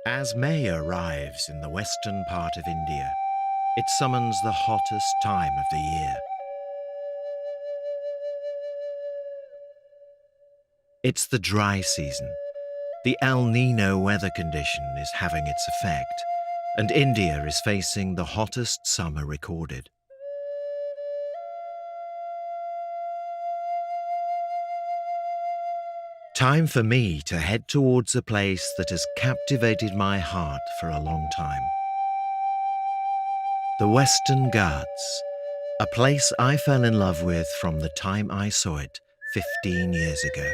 As May arrives in the western part of India, it summons the hottest time of the year. It's the dry season. The El Nino weather condition is having its effect, and India is facing the hottest summer recorded. Time for me to head towards a place that has captivated my heart for a long time. The Western Ghats, a place I fell in love with from the time I saw it 15 years ago.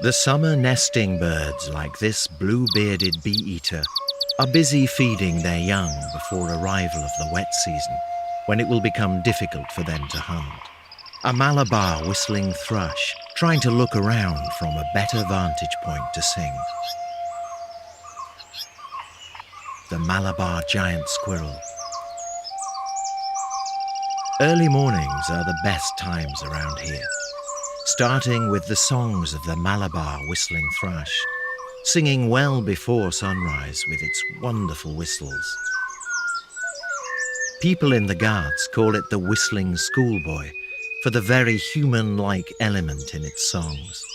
The summer nesting birds like this blue-bearded bee-eater are busy feeding their young before arrival of the wet season, when it will become difficult for them to hunt. A Malabar whistling thrush trying to look around from a better vantage point to sing. The Malabar giant squirrel. Early mornings are the best times around here, starting with the songs of the Malabar whistling thrush, singing well before sunrise with its wonderful whistles. People in the Ghats call it the whistling schoolboy for the very human-like element in its songs.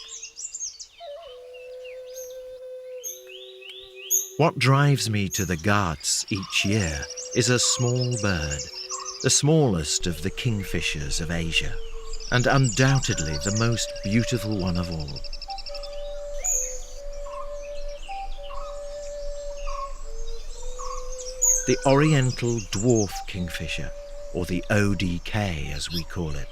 What drives me to the Ghats each year is a small bird, the smallest of the kingfishers of Asia, and undoubtedly the most beautiful one of all. The Oriental Dwarf Kingfisher, or the ODK as we call it.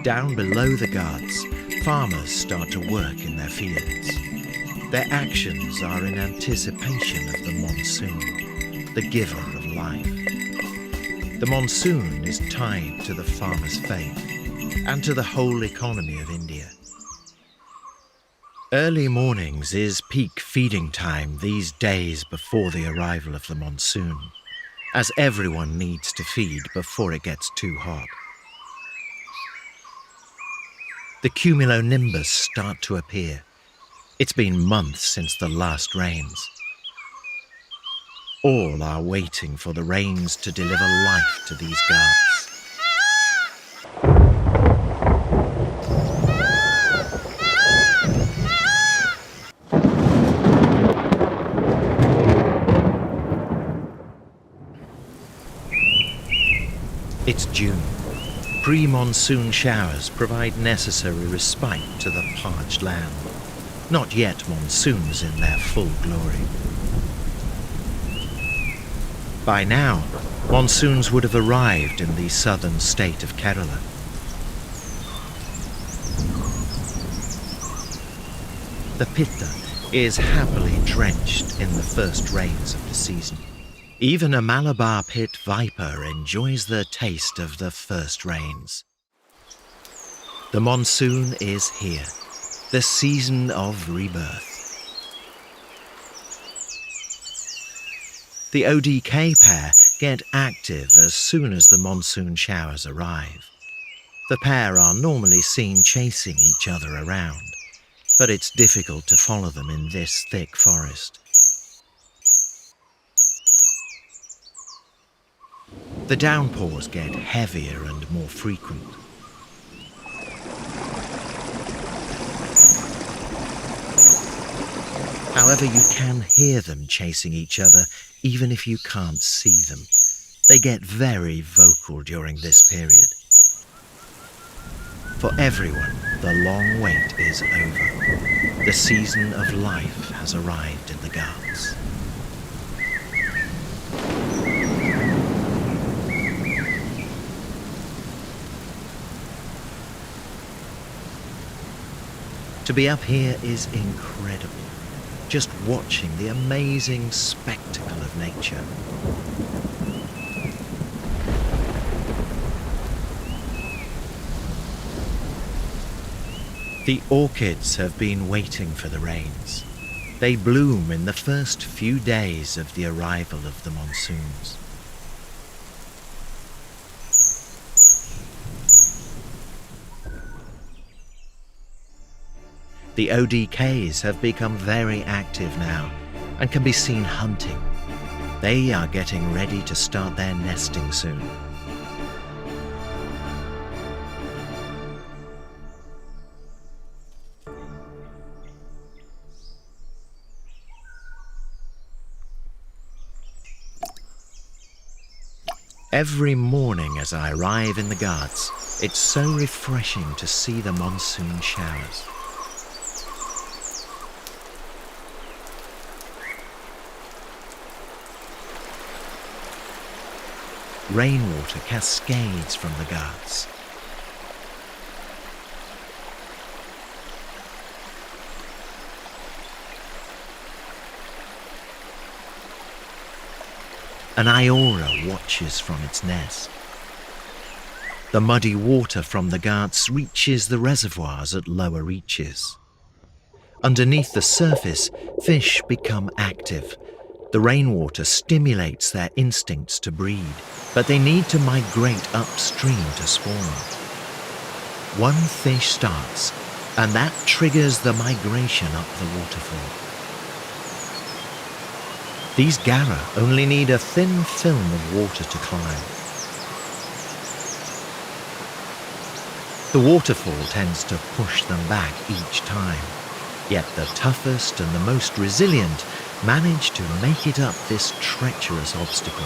Down below the Ghats, farmers start to work in their fields. Their actions are in anticipation of the monsoon, the giver of life. The monsoon is tied to the farmer's faith and to the whole economy of India. Early mornings is peak feeding time these days before the arrival of the monsoon, as everyone needs to feed before it gets too hot. The cumulonimbus start to appear. It's been months since the last rains. All are waiting for the rains to deliver life to these Ghats. It's June. Pre-monsoon showers provide necessary respite to the parched land. Not yet monsoons in their full glory. By now, monsoons would have arrived in the southern state of Kerala. The Pitta is happily drenched in the first rains of the season. Even a Malabar pit viper enjoys the taste of the first rains. The monsoon is here, the season of rebirth. The ODK pair get active as soon as the monsoon showers arrive. The pair are normally seen chasing each other around, but it's difficult to follow them in this thick forest. The downpours get heavier and more frequent. However, you can hear them chasing each other even if you can't see them. They get very vocal during this period. For everyone, the long wait is over. The season of life has arrived in the Ghats. To be up here is incredible, just watching the amazing spectacle of nature. The orchids have been waiting for the rains. They bloom in the first few days of the arrival of the monsoons. The ODKs have become very active now and can be seen hunting. They are getting ready to start their nesting soon. Every morning as I arrive in the Ghats, it's so refreshing to see the monsoon showers. Rainwater cascades from the Ghats. An Iora watches from its nest. The muddy water from the Ghats reaches the reservoirs at lower reaches. Underneath the surface, fish become active. The rainwater stimulates their instincts to breed, but they need to migrate upstream to spawn. One fish starts, and that triggers the migration up the waterfall. These Gara only need a thin film of water to climb. The waterfall tends to push them back each time, yet the toughest and the most resilient manage to make it up this treacherous obstacle.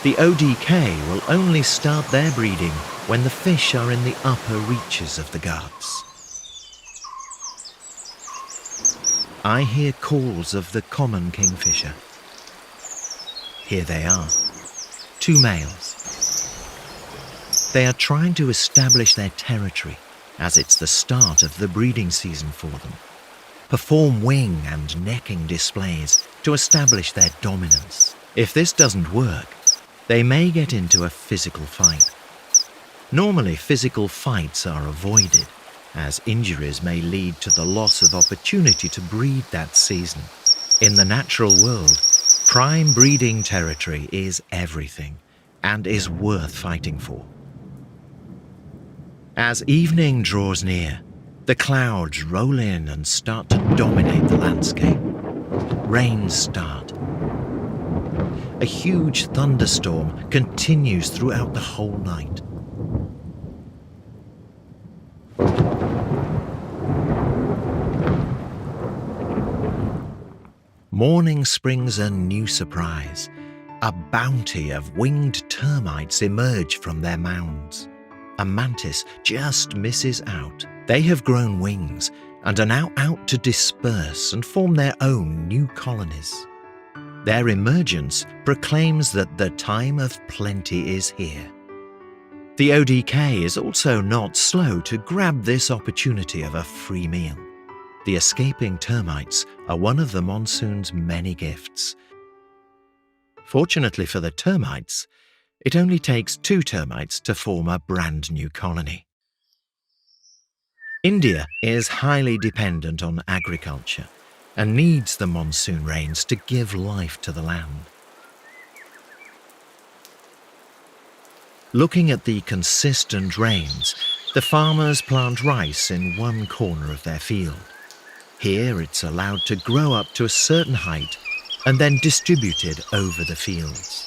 The ODK will only start their breeding when the fish are in the upper reaches of the Ghats. I hear calls of the common kingfisher. Here they are, 2 males. They are trying to establish their territory, as it's the start of the breeding season for them. Perform wing and necking displays to establish their dominance. If this doesn't work, they may get into a physical fight. Normally, physical fights are avoided, as injuries may lead to the loss of opportunity to breed that season. In the natural world, prime breeding territory is everything and is worth fighting for. As evening draws near, the clouds roll in and start to dominate the landscape. Rains start. A huge thunderstorm continues throughout the whole night. Morning springs a new surprise. A bounty of winged termites emerge from their mounds. A mantis just misses out. They have grown wings and are now out to disperse and form their own new colonies. Their emergence proclaims that the time of plenty is here. The ODK is also not slow to grab this opportunity of a free meal. The escaping termites are one of the monsoon's many gifts. Fortunately for the termites, it only takes 2 termites to form a brand new colony. India is highly dependent on agriculture and needs the monsoon rains to give life to the land. Looking at the consistent rains, the farmers plant rice in one corner of their field. Here it's allowed to grow up to a certain height and then distributed over the fields.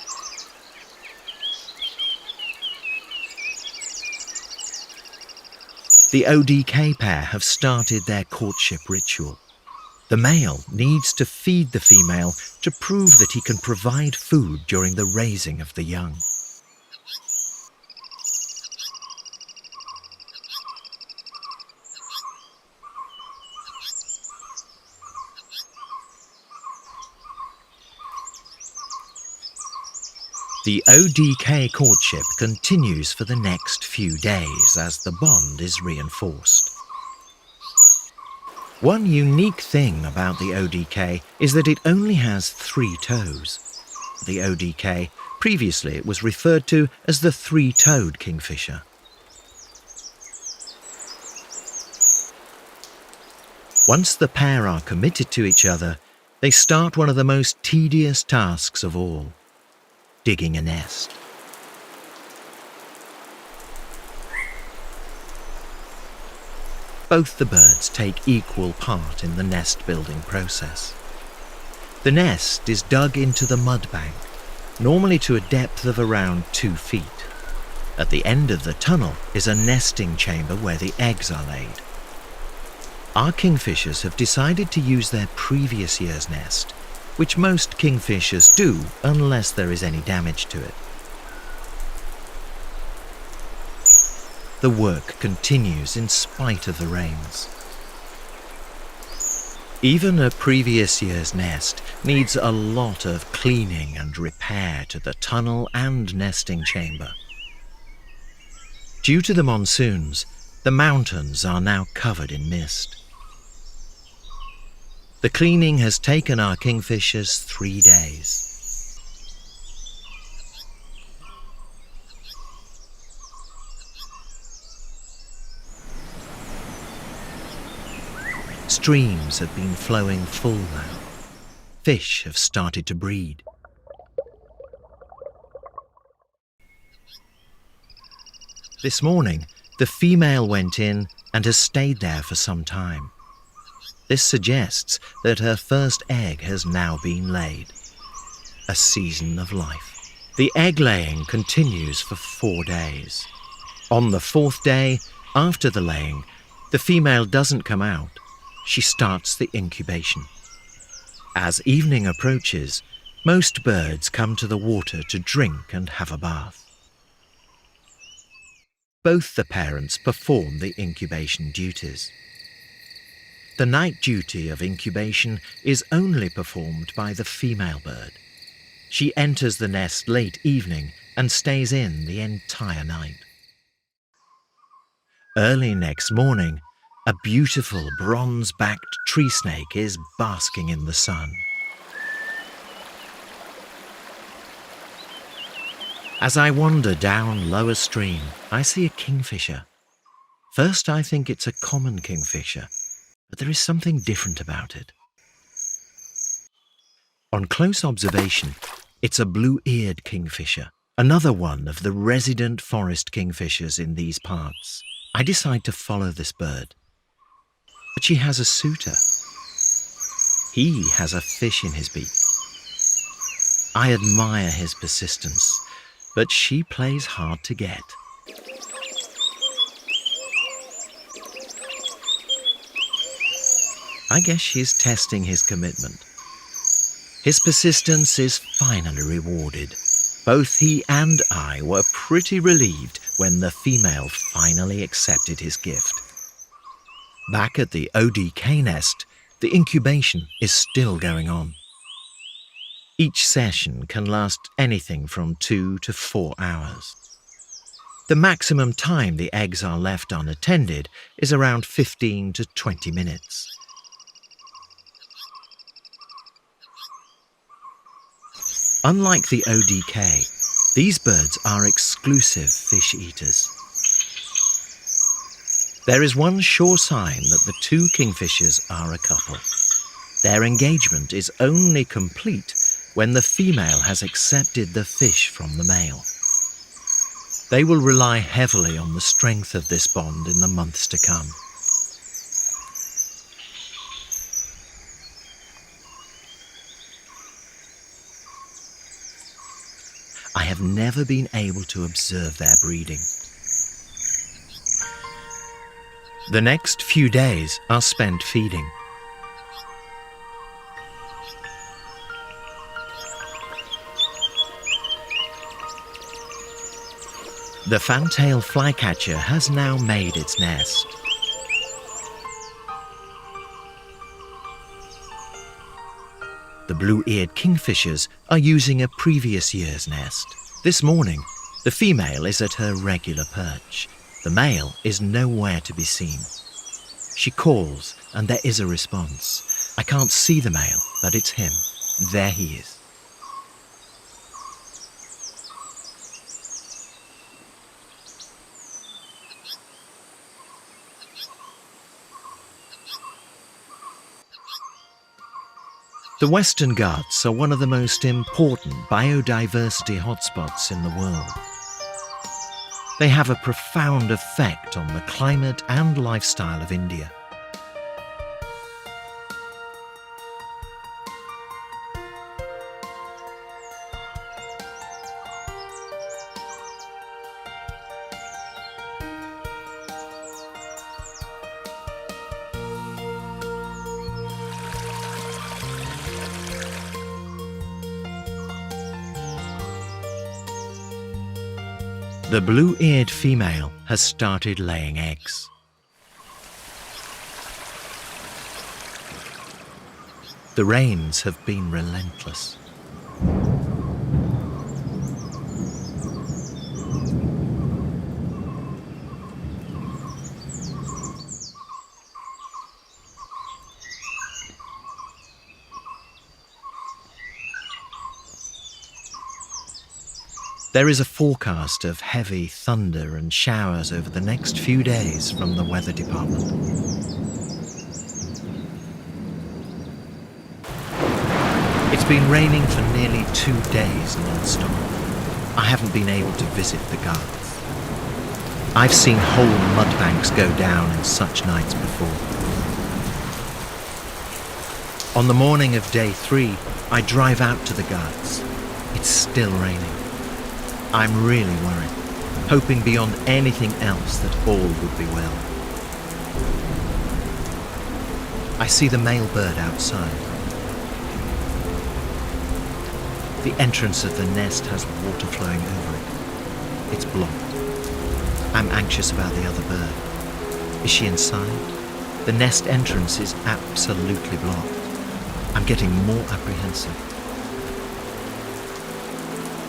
The ODK pair have started their courtship ritual. The male needs to feed the female to prove that he can provide food during the raising of the young. The ODK courtship continues for the next few days as the bond is reinforced. One unique thing about the ODK is that it only has 3 toes. The ODK, previously it was referred to as the three-toed kingfisher. Once the pair are committed to each other, they start one of the most tedious tasks of all: digging a nest. Both the birds take equal part in the nest-building process. The nest is dug into the mud bank, normally to a depth of around 2 feet. At the end of the tunnel is a nesting chamber where the eggs are laid. Our kingfishers have decided to use their previous year's nest, which most kingfishers do unless there is any damage to it. The work continues in spite of the rains. Even a previous year's nest needs a lot of cleaning and repair to the tunnel and nesting chamber. Due to the monsoons, the mountains are now covered in mist. The cleaning has taken our kingfishers 3 days. Streams have been flowing full now. Fish have started to breed. This morning, the female went in and has stayed there for some time. This suggests that her first egg has now been laid. A season of life. The egg-laying continues for 4 days. On the 4th day, after the laying, the female doesn't come out. She starts the incubation. As evening approaches, most birds come to the water to drink and have a bath. Both the parents perform the incubation duties. The night duty of incubation is only performed by the female bird. She enters the nest late evening and stays in the entire night. Early next morning, a beautiful bronze-backed tree snake is basking in the sun. As I wander down lower stream, I see a kingfisher. First, I think it's a common kingfisher, but there is something different about it. On close observation, it's a blue-eared kingfisher, another one of the resident forest kingfishers in these parts. I decide to follow this bird. But she has a suitor. He has a fish in his beak. I admire his persistence, but she plays hard to get. I guess she's testing his commitment. His persistence is finally rewarded. Both he and I were pretty relieved when the female finally accepted his gift. Back at the ODK nest, the incubation is still going on. Each session can last anything from 2 to 4 hours. The maximum time the eggs are left unattended is around 15 to 20 minutes. Unlike the ODK, these birds are exclusive fish eaters. There is one sure sign that the 2 kingfishers are a couple. Their engagement is only complete when the female has accepted the fish from the male. They will rely heavily on the strength of this bond in the months to come. I have never been able to observe their breeding. The next few days are spent feeding. The fantail flycatcher has now made its nest. The blue-eared kingfishers are using a previous year's nest. This morning, the female is at her regular perch. The male is nowhere to be seen. She calls, and there is a response. I can't see the male, but it's him. There he is. The Western Ghats are one of the most important biodiversity hotspots in the world. They have a profound effect on the climate and lifestyle of India. The blue-eared female has started laying eggs. The rains have been relentless. There is a forecast of heavy thunder and showers over the next few days from the weather department. It's been raining for nearly 2 days non-stop. I haven't been able to visit the Ghats. I've seen whole mud banks go down in such nights before. On the morning of day 3, I drive out to the Ghats. It's still raining. I'm really worried, hoping beyond anything else that all would be well. I see the male bird outside. The entrance of the nest has water flowing over it. It's blocked. I'm anxious about the other bird. Is she inside? The nest entrance is absolutely blocked. I'm getting more apprehensive.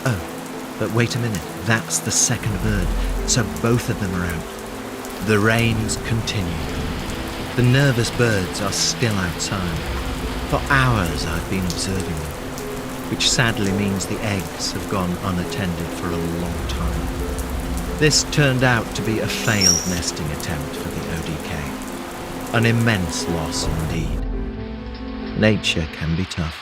Oh. But wait a minute, that's the second bird, so both of them are out. The rains continue. The nervous birds are still outside. For hours I've been observing them, which sadly means the eggs have gone unattended for a long time. This turned out to be a failed nesting attempt for the ODK. An immense loss indeed. Nature can be tough.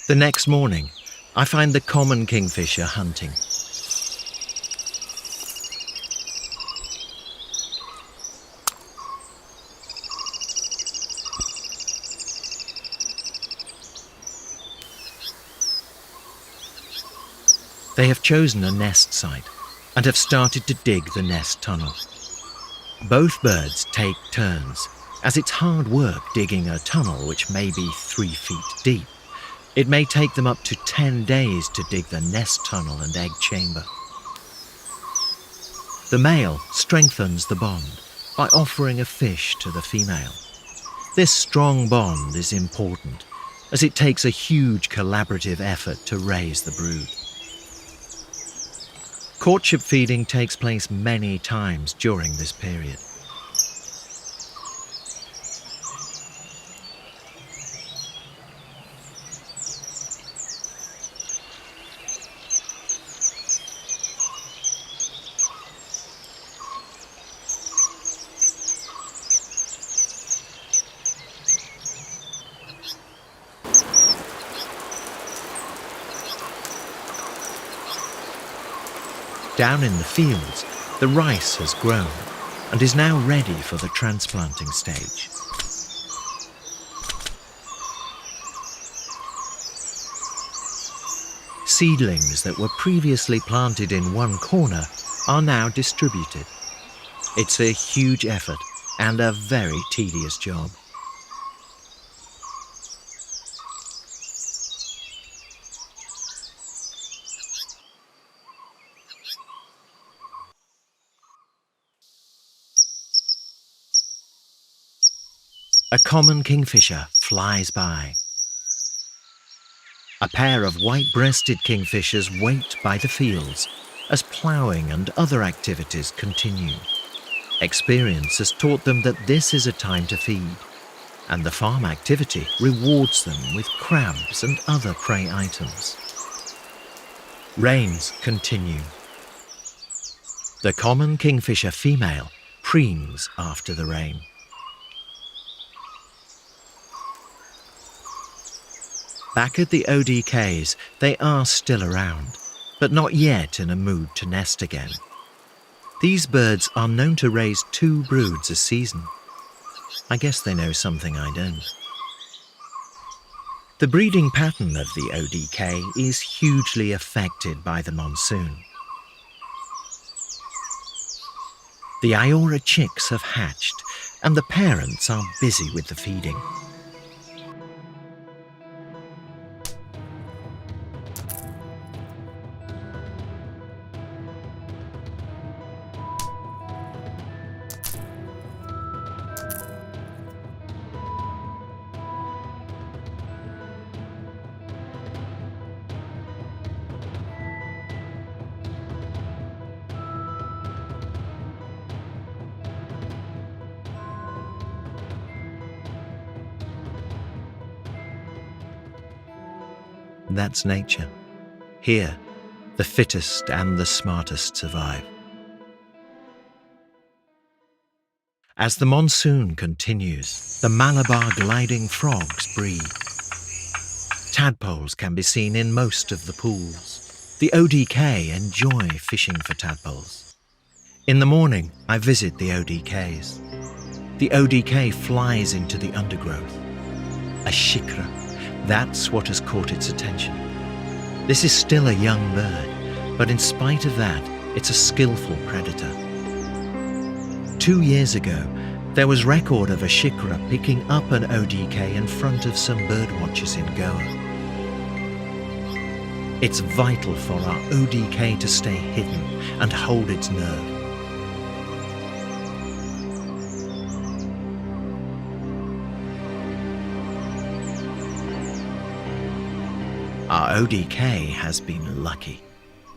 The next morning, I find the common kingfisher hunting. They have chosen a nest site and have started to dig the nest tunnel. Both birds take turns, as it's hard work digging a tunnel which may be 3 feet deep. It may take them up to 10 days to dig the nest tunnel and egg chamber. The male strengthens the bond by offering a fish to the female. This strong bond is important, as it takes a huge collaborative effort to raise the brood. Courtship feeding takes place many times during this period. Down in the fields, the rice has grown and is now ready for the transplanting stage. Seedlings that were previously planted in one corner are now distributed. It's a huge effort and a very tedious job. A common kingfisher flies by. A pair of white-breasted kingfishers wait by the fields as ploughing and other activities continue. Experience has taught them that this is a time to feed, and the farm activity rewards them with crabs and other prey items. Rains continue. The common kingfisher female preens after the rain. Back at the ODKs, they are still around, but not yet in a mood to nest again. These birds are known to raise 2 broods a season. I guess they know something I don't. The breeding pattern of the ODK is hugely affected by the monsoon. The Iora chicks have hatched, and the parents are busy with the feeding. That's nature. Here, the fittest and the smartest survive. As the monsoon continues, the Malabar gliding frogs breed. Tadpoles can be seen in most of the pools. The ODK enjoy fishing for tadpoles. In the morning, I visit the ODKs. The ODK flies into the undergrowth. A shikra, that's what has caught its attention. This is still a young bird, but in spite of that, it's a skillful predator. 2 years ago, there was record of a shikra picking up an ODK in front of some birdwatchers in Goa. It's vital for our ODK to stay hidden and hold its nerve. Our ODK has been lucky.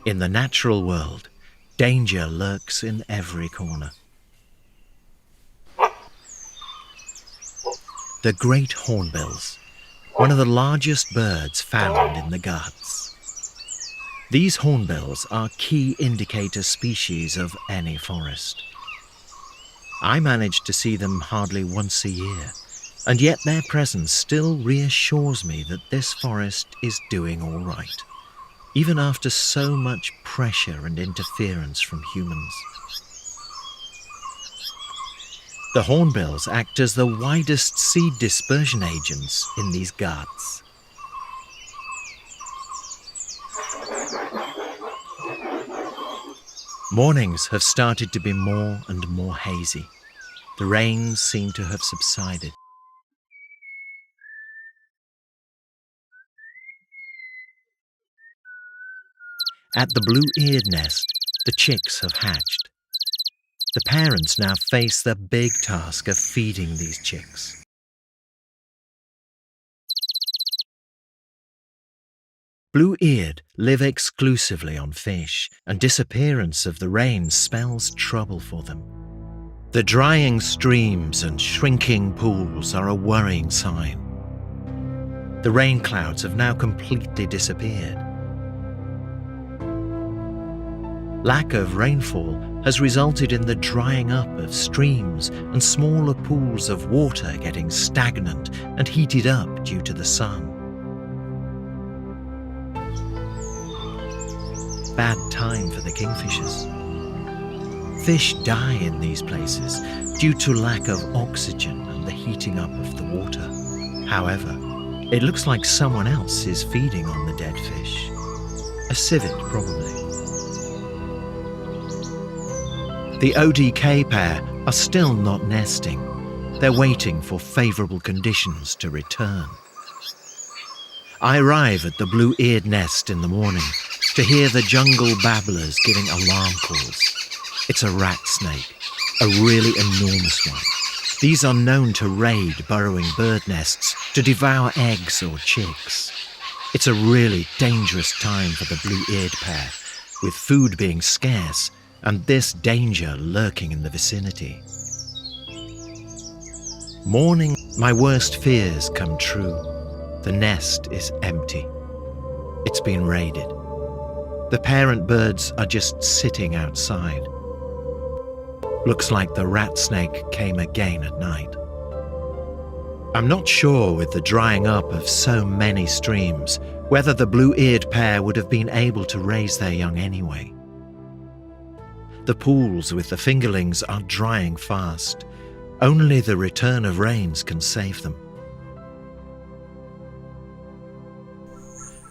In the natural world, danger lurks in every corner. The great hornbills, one of the largest birds found in the Ghats. These hornbills are key indicator species of any forest. I manage to see them hardly once a year, and yet their presence still reassures me that this forest is doing all right, even after so much pressure and interference from humans. The hornbills act as the widest seed dispersion agents in these Ghats. Mornings have started to be more and more hazy. The rains seem to have subsided. At the blue-eared nest, the chicks have hatched. The parents now face the big task of feeding these chicks. Blue-eared live exclusively on fish, and disappearance of the rain spells trouble for them. The drying streams and shrinking pools are a worrying sign. The rain clouds have now completely disappeared. Lack of rainfall has resulted in the drying up of streams and smaller pools of water getting stagnant and heated up due to the sun. Bad time for the kingfishers. Fish die in these places due to lack of oxygen and the heating up of the water. However, it looks like someone else is feeding on the dead fish. A civet, probably. The ODK pair are still not nesting. They're waiting for favourable conditions to return. I arrive at the blue-eared nest in the morning to hear the jungle babblers giving alarm calls. It's a rat snake, a really enormous one. These are known to raid burrowing bird nests to devour eggs or chicks. It's a really dangerous time for the blue-eared pair, with food being scarce and this danger lurking in the vicinity. Morning, my worst fears come true. The nest is empty. It's been raided. The parent birds are just sitting outside. Looks like the rat snake came again at night. I'm not sure, with the drying up of so many streams, whether the blue-eared pair would have been able to raise their young anyway. The pools with the fingerlings are drying fast. Only the return of rains can save them.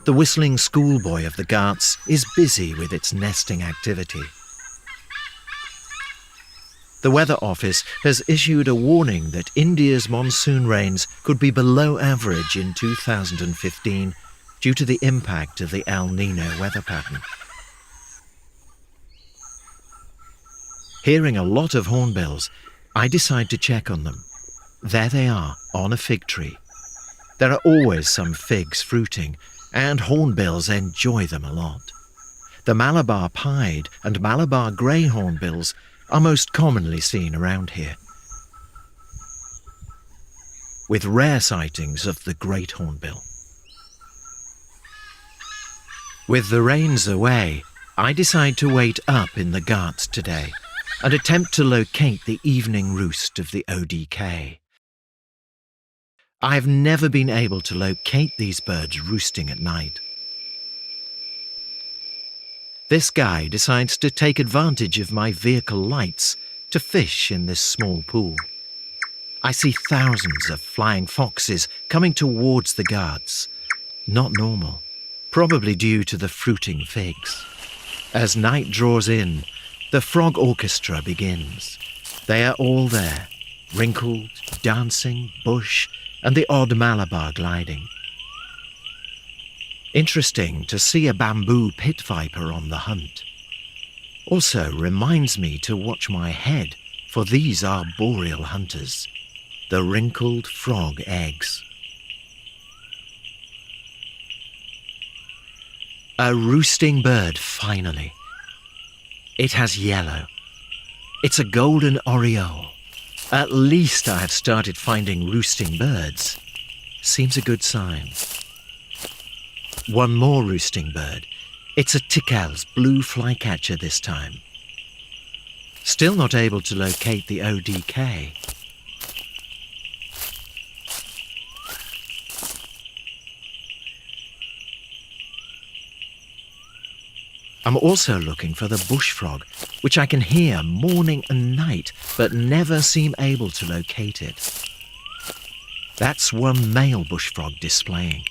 The whistling schoolboy of the Ghats is busy with its nesting activity. The Weather Office has issued a warning that India's monsoon rains could be below average in 2015 due to the impact of the El Niño weather pattern. Hearing a lot of hornbills, I decide to check on them. There they are, on a fig tree. There are always some figs fruiting, and hornbills enjoy them a lot. The Malabar pied and Malabar grey hornbills are most commonly seen around here, with rare sightings of the great hornbill. With the rains away, I decide to wait up in the Ghats today and attempt to locate the evening roost of the ODK. I've never been able to locate these birds roosting at night. This guy decides to take advantage of my vehicle lights to fish in this small pool. I see thousands of flying foxes coming towards the Ghats. Not normal, probably due to the fruiting figs. As night draws in, the frog orchestra begins. They are all there, wrinkled, dancing, bush, and the odd Malabar gliding. Interesting to see a bamboo pit viper on the hunt. Also reminds me to watch my head, for these are boreal hunters, the wrinkled frog eggs. A roosting bird, finally. It has yellow. It's a golden oriole. At least I have started finding roosting birds. Seems a good sign. One more roosting bird. It's a Tickel's blue flycatcher this time. Still not able to locate the ODK. I'm also looking for the bush frog, which I can hear morning and night, but never seem able to locate it. That's one male bush frog displaying.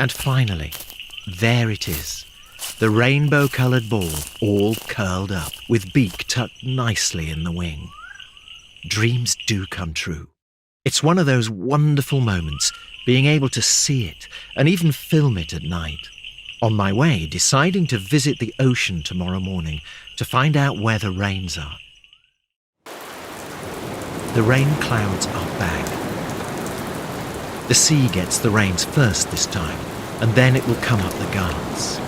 And finally, there it is, the rainbow-coloured ball, all curled up, with beak tucked nicely in the wing. Dreams do come true. It's one of those wonderful moments, being able to see it and even film it at night. On my way, deciding to visit the ocean tomorrow morning to find out where the rains are. The rain clouds are back. The sea gets the rains first this time, and then it will come up the Ghats.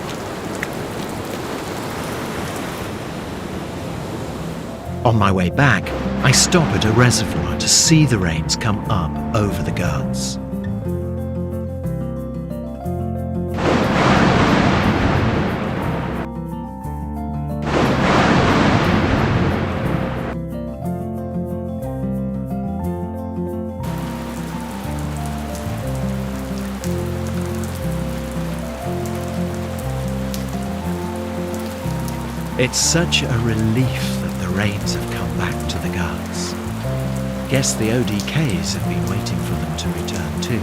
On my way back, I stop at a reservoir to see the rains come up over the Ghats. It's such a relief that the rains have come back to the Ghats. Guess the ODKs have been waiting for them to return too.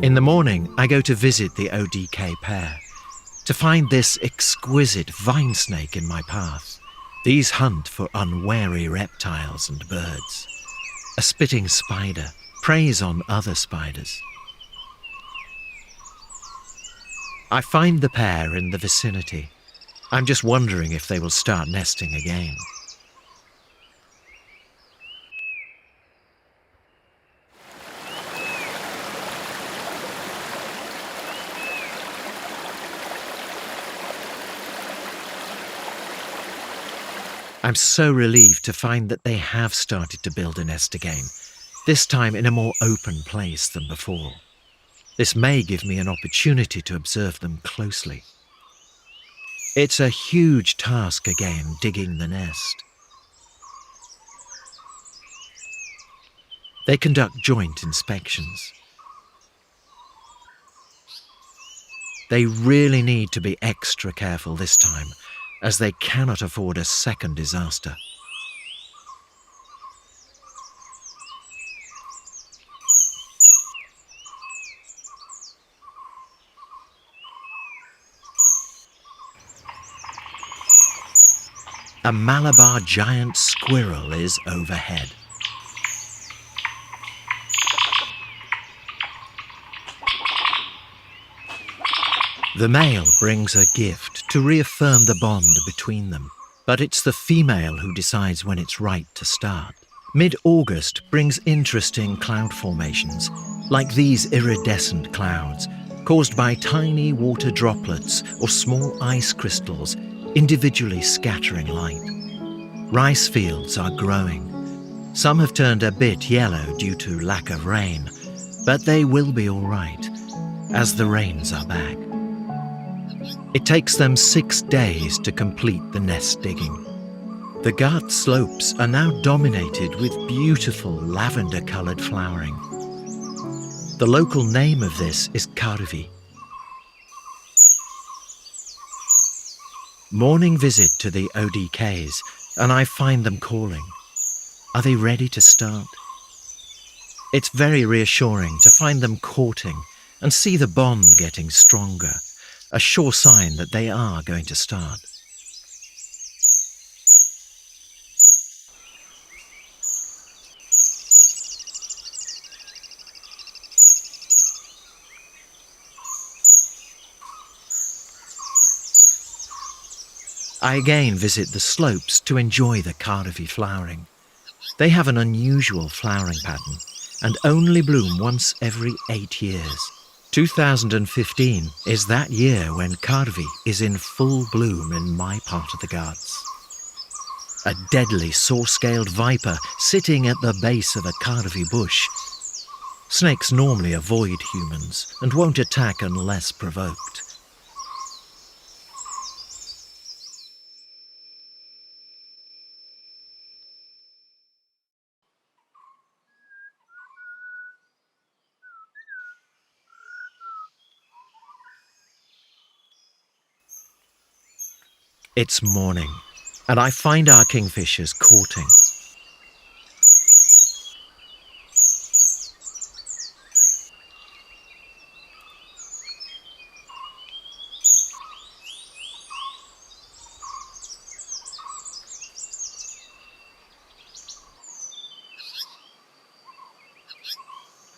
In the morning, I go to visit the ODK pair to find this exquisite vine snake in my path. These hunt for unwary reptiles and birds. A spitting spider preys on other spiders. I find the pair in the vicinity. I'm just wondering if they will start nesting again. I'm so relieved to find that they have started to build a nest again, this time in a more open place than before. This may give me an opportunity to observe them closely. It's a huge task again, digging the nest. They conduct joint inspections. They really need to be extra careful this time, as they cannot afford a second disaster. A Malabar giant squirrel is overhead. The male brings a gift to reaffirm the bond between them, but it's the female who decides when it's right to start. Mid-August brings interesting cloud formations, like these iridescent clouds, caused by tiny water droplets or small ice crystals individually scattering light. Rice fields are growing. Some have turned a bit yellow due to lack of rain, but they will be all right, as the rains are back. It takes them 6 days to complete the nest digging. The Ghat slopes are now dominated with beautiful lavender-coloured flowering. The local name of this is karvi. Morning visit to the ODKs, and I find them calling. Are they ready to start? It's very reassuring to find them courting and see the bond getting stronger, a sure sign that they are going to start. I again visit the slopes to enjoy the karvi flowering. They have an unusual flowering pattern and only bloom once every 8 years. 2015 is that year when karvi is in full bloom in my part of the Ghats. A deadly saw-scaled viper sitting at the base of a karvi bush. Snakes normally avoid humans and won't attack unless provoked. It's morning, and I find our kingfishers courting.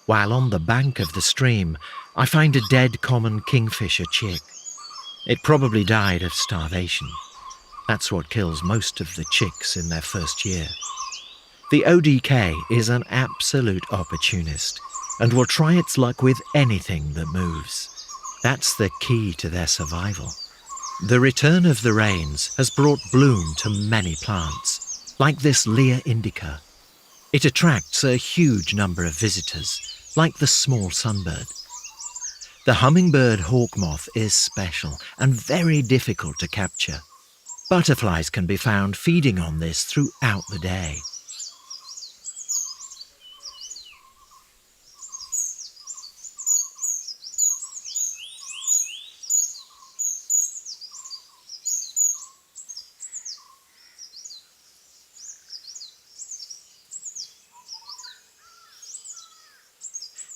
While on the bank of the stream, I find a dead common kingfisher chick. It probably died of starvation. That's what kills most of the chicks in their first year. The ODK is an absolute opportunist and will try its luck with anything that moves. That's the key to their survival. The return of the rains has brought bloom to many plants, like this Lea indica. It attracts a huge number of visitors, like the small sunbird. The hummingbird hawk moth is special and very difficult to capture. Butterflies can be found feeding on this throughout the day.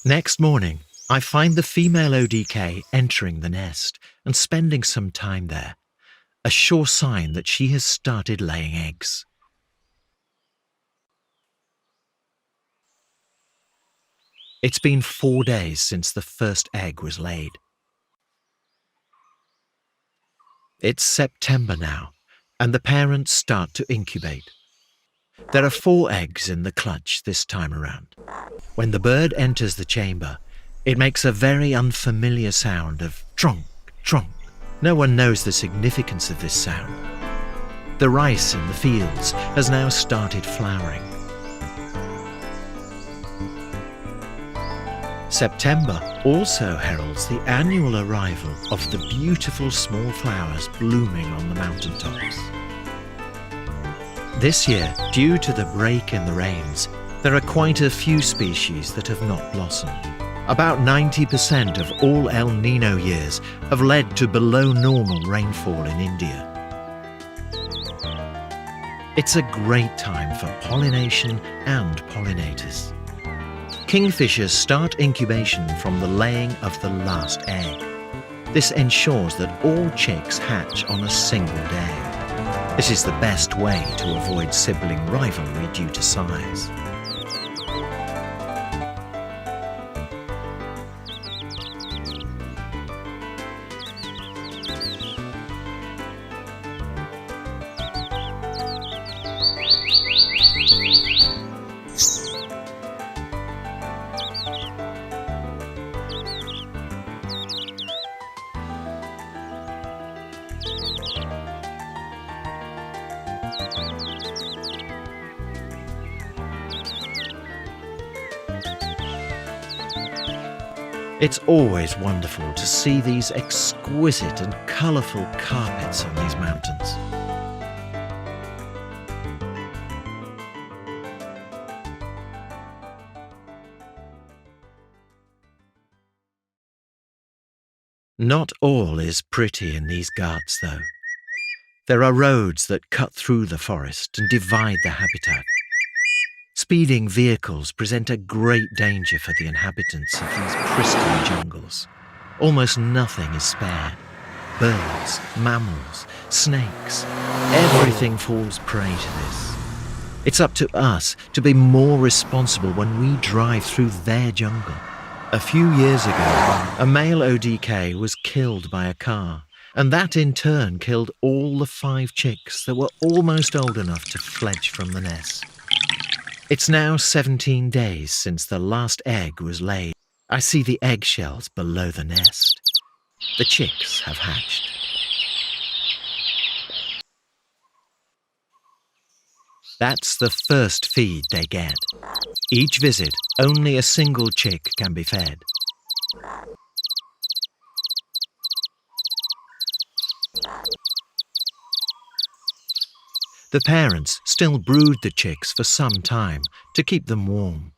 Next morning, I find the female ODK entering the nest and spending some time there, a sure sign that she has started laying eggs. It's been 4 days since the first egg was laid. It's September now, and the parents start to incubate. There are 4 eggs in the clutch this time around. When the bird enters the chamber, it makes a very unfamiliar sound of tronk, tronk. No one knows the significance of this sound. The rice in the fields has now started flowering. September also heralds the annual arrival of the beautiful small flowers blooming on the mountaintops. This year, due to the break in the rains, there are quite a few species that have not blossomed. About 90% of all El Nino years have led to below normal rainfall in India. It's a great time for pollination and pollinators. Kingfishers start incubation from the laying of the last egg. This ensures that all chicks hatch on a single day. This is the best way to avoid sibling rivalry due to size. It's always wonderful to see these exquisite and colourful carpets on these mountains. Not all is pretty in these Ghats, though. There are roads that cut through the forest and divide the habitat. Speeding vehicles present a great danger for the inhabitants of these pristine jungles. Almost nothing is spared. Birds, mammals, snakes, everything falls prey to this. It's up to us to be more responsible when we drive through their jungle. A few years ago, a male ODK was killed by a car, and that in turn killed all the 5 chicks that were almost old enough to fledge from the nest. It's now 17 days since the last egg was laid. I see the eggshells below the nest. The chicks have hatched. That's the first feed they get. Each visit, only a single chick can be fed. The parents still brood the chicks for some time to keep them warm.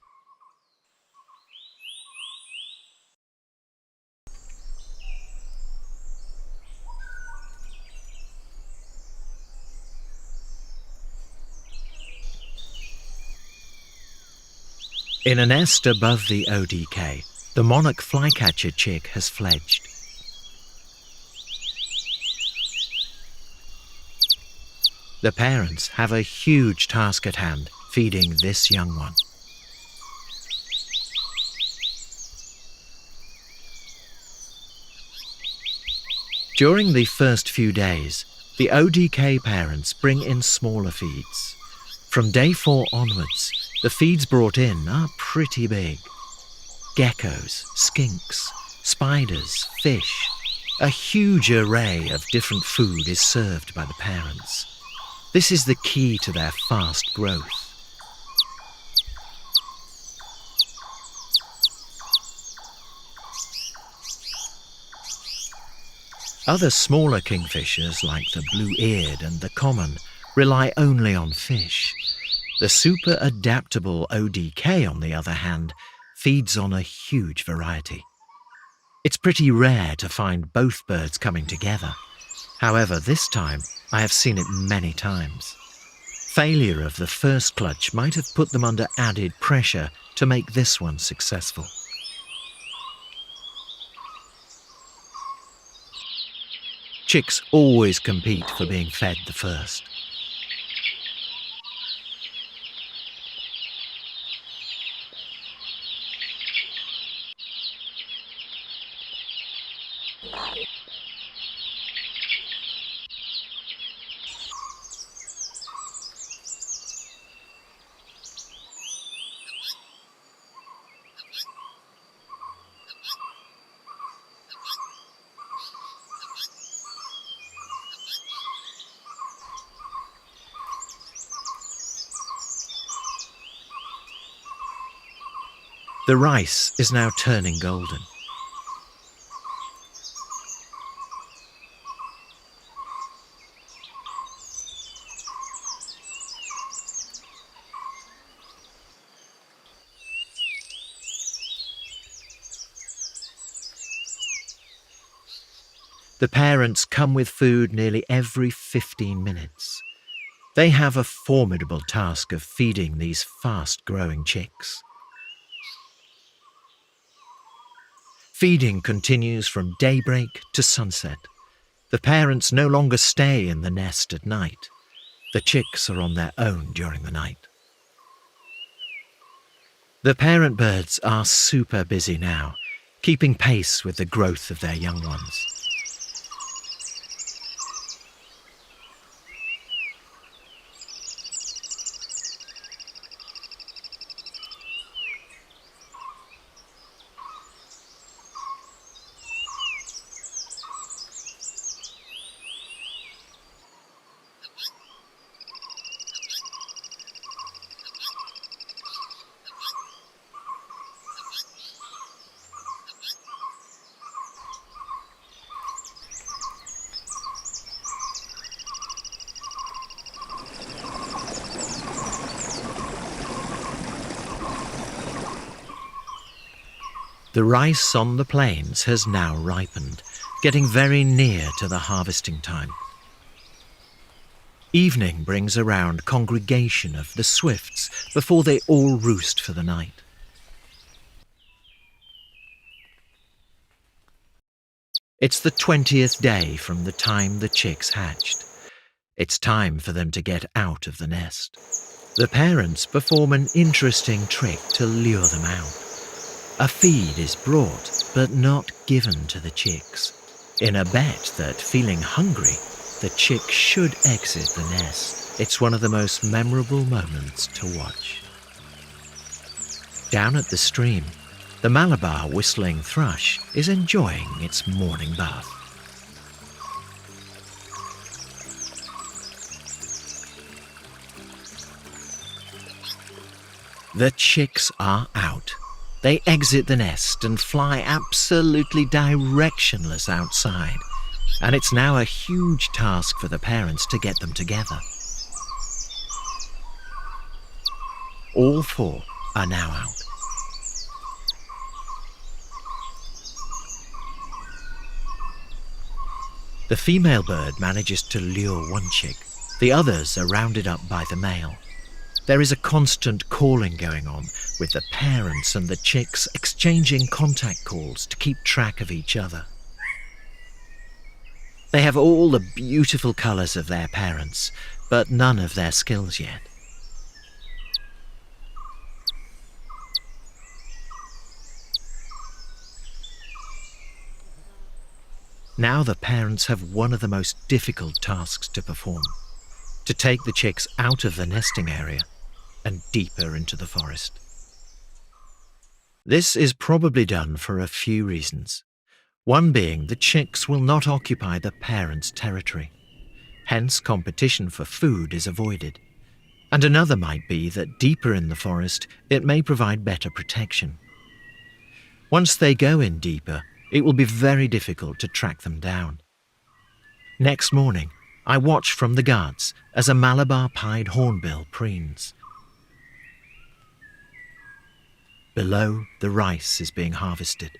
In a nest above the ODK, the monarch flycatcher chick has fledged. The parents have a huge task at hand, feeding this young one. During the first few days, the ODK parents bring in smaller feeds. From day 4 onwards, the feeds brought in are pretty big. Geckos, skinks, spiders, fish. A huge array of different food is served by the parents. This is the key to their fast growth. Other smaller kingfishers, like the blue-eared and the common, rely only on fish. The super adaptable ODK, on the other hand, feeds on a huge variety. It's pretty rare to find both birds coming together. However, this time I have seen it many times. Failure of the first clutch might have put them under added pressure to make this one successful. Chicks always compete for being fed the first. The rice is now turning golden. The parents come with food nearly every 15 minutes. They have a formidable task of feeding these fast-growing chicks. Feeding continues from daybreak to sunset. The parents no longer stay in the nest at night. The chicks are on their own during the night. The parent birds are super busy now, keeping pace with the growth of their young ones. The rice on the plains has now ripened, getting very near to the harvesting time. Evening brings around congregation of the swifts before they all roost for the night. It's the 20th day from the time the chicks hatched. It's time for them to get out of the nest. The parents perform an interesting trick to lure them out. A feed is brought, but not given to the chicks, in a bet that, feeling hungry, the chick should exit the nest. It's one of the most memorable moments to watch. Down at the stream, the Malabar whistling thrush is enjoying its morning bath. The chicks are out. They exit the nest and fly absolutely directionless outside, and it's now a huge task for the parents to get them together. All four are now out. The female bird manages to lure one chick. The others are rounded up by the male. There is a constant calling going on, with the parents and the chicks exchanging contact calls to keep track of each other. They have all the beautiful colours of their parents, but none of their skills yet. Now the parents have one of the most difficult tasks to perform: to take the chicks out of the nesting area and deeper into the forest. This is probably done for a few reasons. One being the chicks will not occupy the parents' territory. Hence, competition for food is avoided. And another might be that deeper in the forest, it may provide better protection. Once they go in deeper, it will be very difficult to track them down. Next morning, I watch from the guards as a Malabar pied hornbill preens. Below, the rice is being harvested.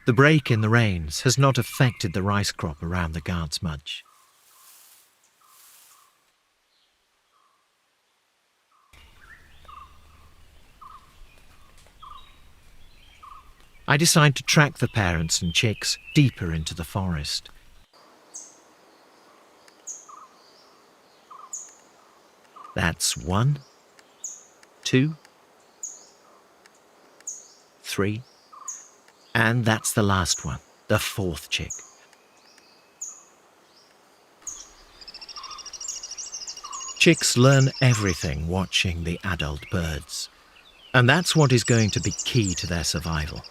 The break in the rains has not affected the rice crop around the guards much. I decide to track the parents and chicks deeper into the forest. That's 1, 2, 3, and that's the last one, the 4th chick. Chicks learn everything watching the adult birds, and that's what is going to be key to their survival.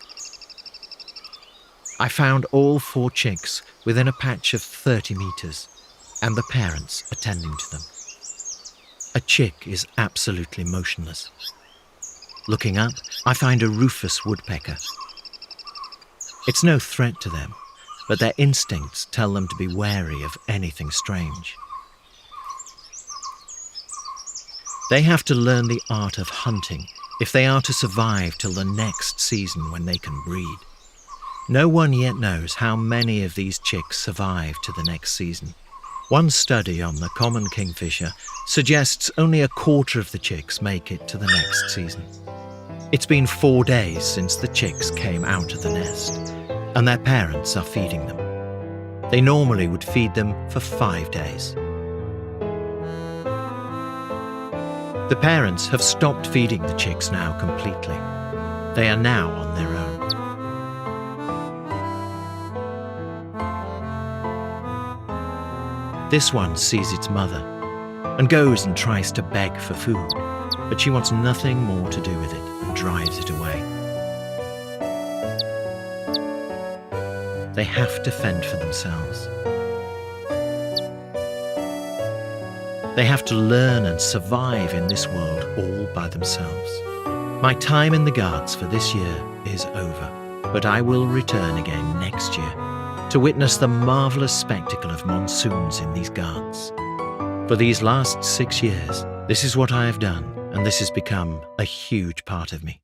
I found all 4 chicks within a patch of 30 meters, and the parents attending to them. A chick is absolutely motionless. Looking up, I find a rufous woodpecker. It's no threat to them, but their instincts tell them to be wary of anything strange. They have to learn the art of hunting if they are to survive till the next season when they can breed. No one yet knows how many of these chicks survive to the next season. One study on the common kingfisher suggests only a quarter of the chicks make it to the next season. It's been 4 days since the chicks came out of the nest, and their parents are feeding them. They normally would feed them for 5 days. The parents have stopped feeding the chicks now completely. They are now on their own. This one sees its mother and goes and tries to beg for food, but she wants nothing more to do with it and drives it away. They have to fend for themselves. They have to learn and survive in this world all by themselves. My time in the Guards for this year is over, but I will return again next year to witness the marvellous spectacle of monsoons in these Guards. For these last 6 years, this is what I have done, and this has become a huge part of me.